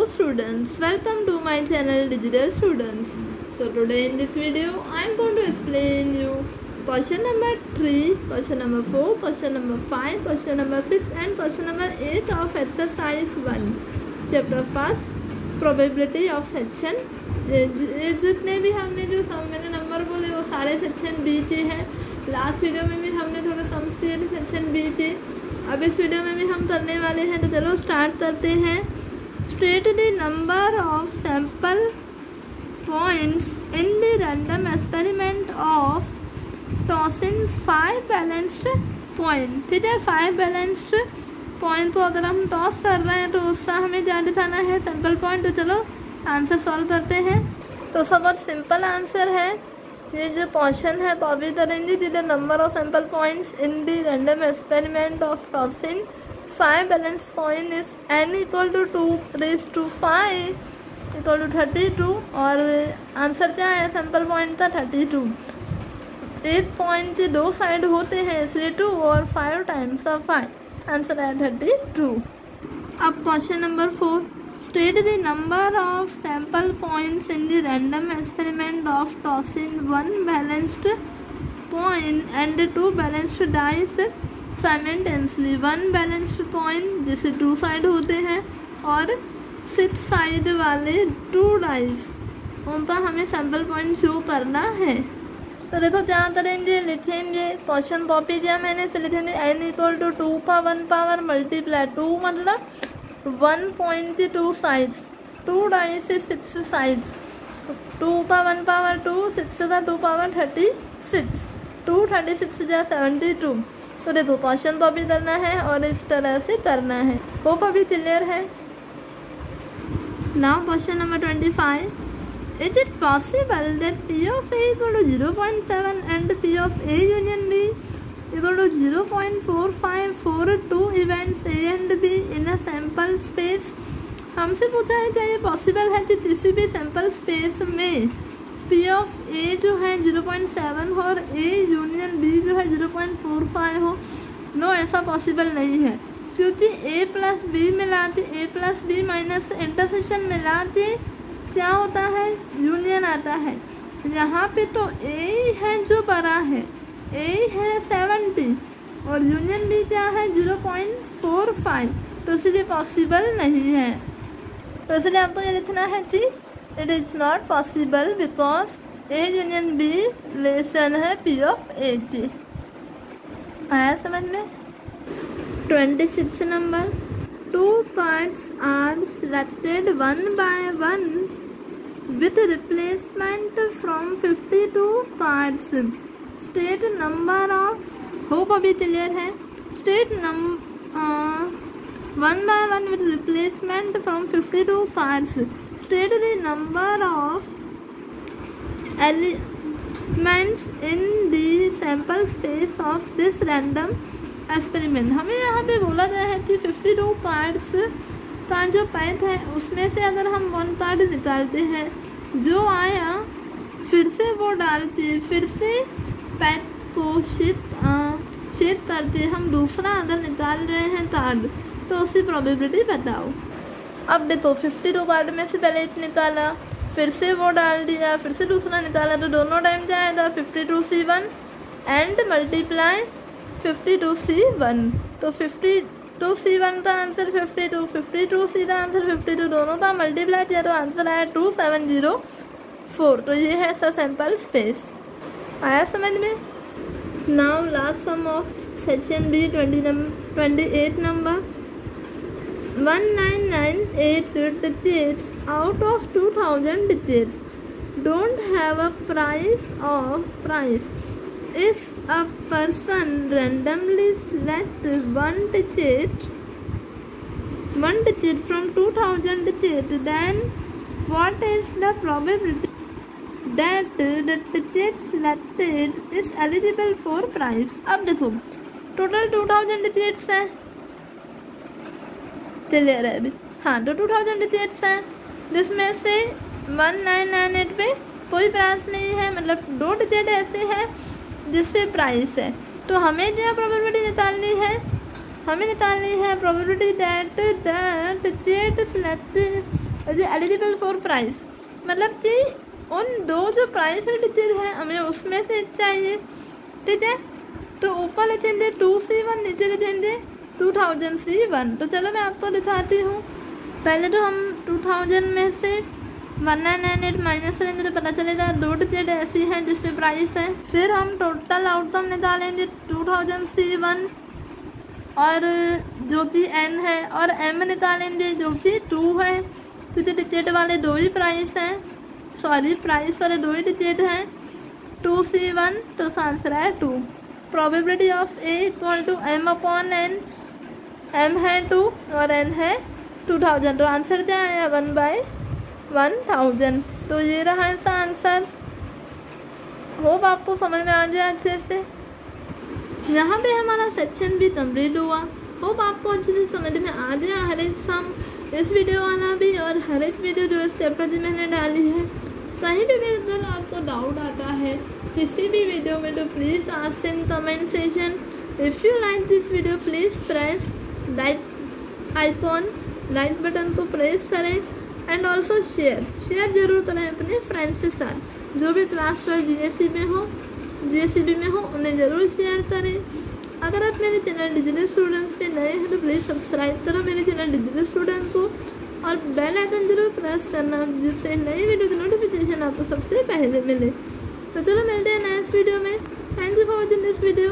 students, welcome to my channel Digital Students. So today in this video I am going to explain you question number 3, question number 4, question number 5, question number 6 and question number 8 of exercise 1 chapter 1 probability of section. जितने भी हमने जो मैंने number बोले वो सारे section B के हैं। लास्ट वीडियो में भी हमने थोड़े सम्स किए थे सेक्शन बी के। अब इस वीडियो में भी हम करने वाले हैं, तो चलो स्टार्ट करते हैं। State the number of sample points in the random experiment of tossing 5 balanced point. ठीक है, 5 बैलेंस्ड पॉइंट को अगर हम टॉस कर रहे हैं तो उसका हमें क्या दिखाना है, सैंपल पॉइंट। तो चलो आंसर सॉल्व करते हैं। तो सब बहुत सिंपल आंसर है। ये जो क्वेश्चन है कॉपी करेंगे। The number of sample points in the random experiment of tossing 5 balance point is n equal to 2⁵ equal to 32। और आंसर क्या है, सैंपल पॉइंट का 32। एक पॉइंट के 2 साइड होते हैं इसलिए 2 और 5 टाइम्स ऑफ 5, आंसर है 32। अब question number 4, state the number of sample points in the random experiment of tossing 1 balanced point and 2 balanced dice simultaneously। 1 balanced coin जिसे 2 साइड होते हैं और 6 साइड वाले 2 डाइस, उनका हमें सैम्पल पॉइंट शो करना है। तो देखो क्या करेंगे, लिखेंगे क्वेश्चन कॉपी किया मैंने, फिर लिखेंगे n इक्वल टू 2 का 1 पावर मल्टीप्लाई 2 मतलब 1 पॉइंट की 2 साइड्स, 2 डाइस से 6 साइड्स, 2 का 1 पावर 2, 6 का 2 पावर 36, 2 36 या 72। तो देखो क्वेश्चन कॉपी करना है और इस तरह से करना है। होप अभी क्लियर है। Now question number 25, is it possible that P of A equal to 0.7 and P of A union B equal to 0.4542 events A and B in a sample space। हमसे पूछा है क्या ये पॉसिबल है कि किसी भी सैम्पल स्पेस में P of A जो है 0.7 हो और A यूनियन B जो है 0.45 हो। नो, ऐसा पॉसिबल नहीं है, क्योंकि A प्लस बी मिला के A plus B minus intersection मिला के क्या होता है, यूनियन आता है। यहाँ पे तो A है जो बड़ा है, A है 70 और यूनियन B क्या है 0.45, तो इसलिए पॉसिबल नहीं है। तो इसलिए आपको ये लिखना है कि it is not possible because A union B less than है P ऑफ A की। आया समझ में। 26 number, 2 cards are selected 1 by 1 with replacement from 52 cards। State number of, hope अभी क्लियर है। State 1 by 1 with replacement from 52 cards। State the number of elements in the sample space of this random experiment. हमें यहाँ पे बोला गया है कि 52 cards का जो पैथ है उसमें से अगर हम 1 कार्ड निकालते हैं, जो आया फिर से वो डाल के फिर से पैथ को शेड करके हम दूसरा अगर निकाल रहे हैं कार्ड, तो उसकी प्रोबेबिलिटी बताओ। अब देखो 52 कार्ड में से पहले एक निकाला, फिर से वो डाल दिया, फिर से दूसरा निकाला, तो दोनों टाइम क्या आएगा 52C1 एंड मल्टीप्लाई 52C1। तो 52C1 का आंसर 52, 52C का आंसर 52, दोनों का मल्टीप्लाई किया तो आंसर आया 2704। तो ये है ऐसा सैम्पल स्पेस। आया समझ में। Now last sum of section B 28 number, 1,998 digits out of 2,000 digits don't have a price if a person randomly select one digit from 2,000 digits, then what is the probability that the ticket selected is eligible for prize। अब देखो total 2000 tickets हैं, clear है अभी। हाँ, तो 2000 tickets हैं जिसमें से 1998 पे कोई प्राइस नहीं है, मतलब 2 टिकट ऐसे हैं जिस पे प्राइस है। तो हमें जो प्रोबेबिलिटी निकालनी है, हमें निकालनी है probability that the ticket selected eligible for price, मतलब कि उन दो जो प्राइस डिजिट है हमें उसमें से चाहिए, ठीक है। तो ऊपर लिखेंगे 2C1, नीचे लिखेंगे 2000C1। तो चलो मैं आपको दिखाती हूँ। पहले तो हम 2000 में से 1998 माइनस करेंगे तो पता चलेगा 2 डिजिट ऐसी हैं जिसमें प्राइस है। फिर हम टोटल आउटकम निकालेंगे 2000C1 और जो कि n है, और m निकालेंगे जो कि 2 है, क्योंकि डिजिट वाले दो ही प्राइस हैं, सॉरी प्राइस वाले दो ही डिजिट हैं 2C1, तो आंसर है 2। Probability of A equal to m/n, m है 2 और n है 2000, तो आंसर क्या है 1/1000। तो ये रहा इसका आंसर। होप आपको समझ में आ गया अच्छे से। यहाँ पे हमारा सेक्शन भी कंप्लीट हुआ। होप आपको अच्छे से समझ में आ गया हर एक सम, इस वीडियो वाला भी और हर एक वीडियो जो इस चैप्टर की मैंने डाली है। कहीं भी अगर आपको डाउट आता है किसी भी वीडियो में तो please ask in comment session. If you like this video please press like icon, like button को प्रेस करें एंड ऑल्सो शेयर जरूर करें अपने फ्रेंड्स के साथ। जो भी क्लास 12 जीएससीबी में हो उन्हें ज़रूर शेयर करें। अगर आप मेरे चैनल डिजिटल स्टूडेंट्स पे नए हैं तो प्लीज़ सब्सक्राइब करो मेरे चैनल डिजिटल स्टूडेंट को और बेल आइकन जरूर प्रेस करना, जिससे नई वीडियो की नोटिफिकेशन आपको सबसे पहले मिले। तो चलो मिलते हैं नेक्स्ट वीडियो में। Thank you for watching this video.